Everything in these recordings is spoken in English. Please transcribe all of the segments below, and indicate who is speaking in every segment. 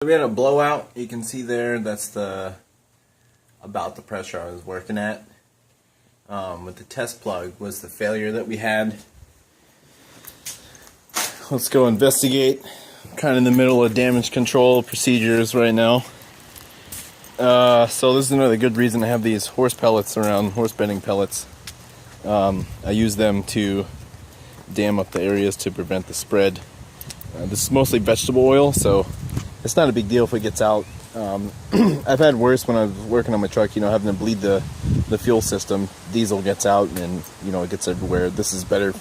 Speaker 1: We had a blowout. You can see there, that's about the pressure I was working at. With the test plug was the failure that we had. Let's go investigate. I'm kind of in the middle of damage control procedures right now. So this is another good reason to have these horse pellets around, horse bedding pellets. I use them to dam up the areas to prevent the spread. This is mostly vegetable oil, so it's not a big deal if it gets out. I've had worse when I was working on my truck, having to bleed the fuel system. Diesel gets out and, it gets everywhere. This is better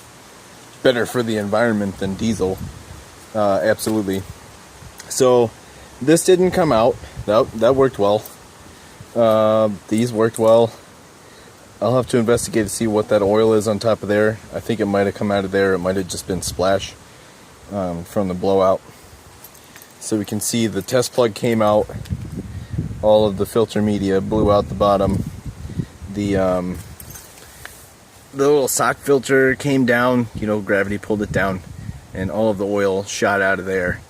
Speaker 1: for the environment than diesel. Absolutely. So this didn't come out. That worked well. These worked well. I'll have to investigate to see what that oil is on top of there. I think it might have come out of there. It might have just been splash from the blowout. So we can see the test plug came out. All of the filter media blew out the bottom. The little sock filter came down. Gravity pulled it down, and all of the oil shot out of there.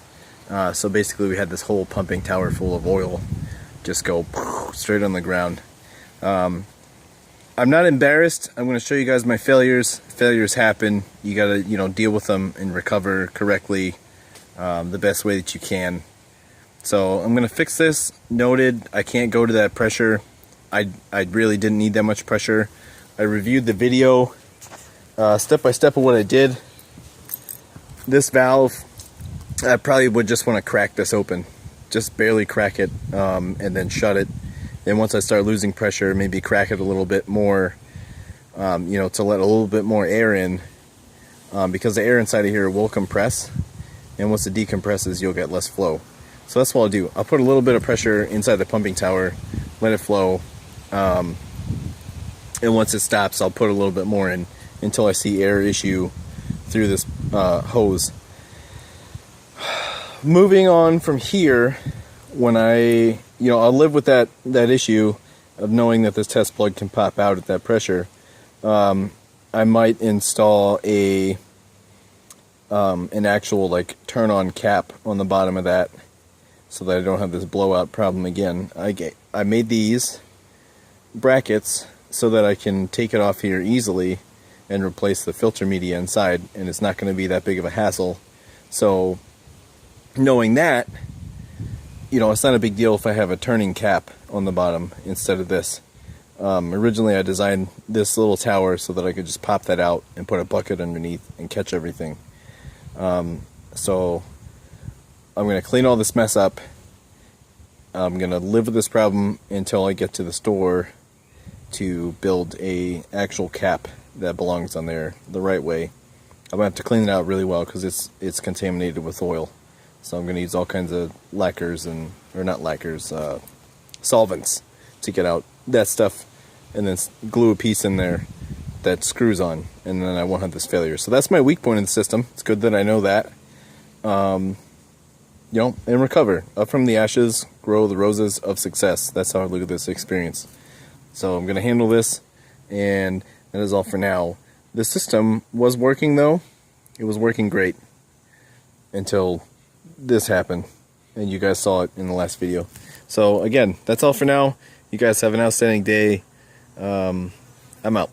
Speaker 1: So basically, we had this whole pumping tower full of oil just go straight on the ground. I'm not embarrassed. I'm going to show you guys my failures. Failures happen. You got to, deal with them and recover correctly the best way that you can. So I'm going to fix this. Noted, I can't go to that pressure. I really didn't need that much pressure. I reviewed the video step by step of what I did. This valve, I probably would just want to crack this open. Just barely crack it and then shut it. Then once I start losing pressure, maybe crack it a little bit more, to let a little bit more air in, because the air inside of here will compress, and once it decompresses, you'll get less flow. So that's what I'll do. I'll put a little bit of pressure inside the pumping tower, let it flow, and once it stops, I'll put a little bit more in until I see air issue through this hose. Moving on from here, when I'll live with that issue of knowing that this test plug can pop out at that pressure. I might install an actual turn on cap on the bottom of that, so that I don't have this blowout problem again. I made these brackets so that I can take it off here easily and replace the filter media inside, and it's not going to be that big of a hassle. So knowing that, it's not a big deal if I have a turning cap on the bottom instead of this. Originally I designed this little tower so that I could just pop that out and put a bucket underneath and catch everything. So I'm going to clean all this mess up. I'm going to live with this problem until I get to the store to build a actual cap that belongs on there the right way. I'm going to have to clean it out really well because it's contaminated with oil. So I'm going to use all kinds of lacquers solvents to get out that stuff, and then glue a piece in there that screws on, and then I won't have this failure. So that's my weak point in the system. It's good that I know that. And recover. Up from the ashes, grow the roses of success. That's how I look at this experience. So I'm going to handle this, and that is all for now. The system was working though. It was working great until this happened, and you guys saw it in the last video. So again, that's all for now. You guys have an outstanding day. I'm out.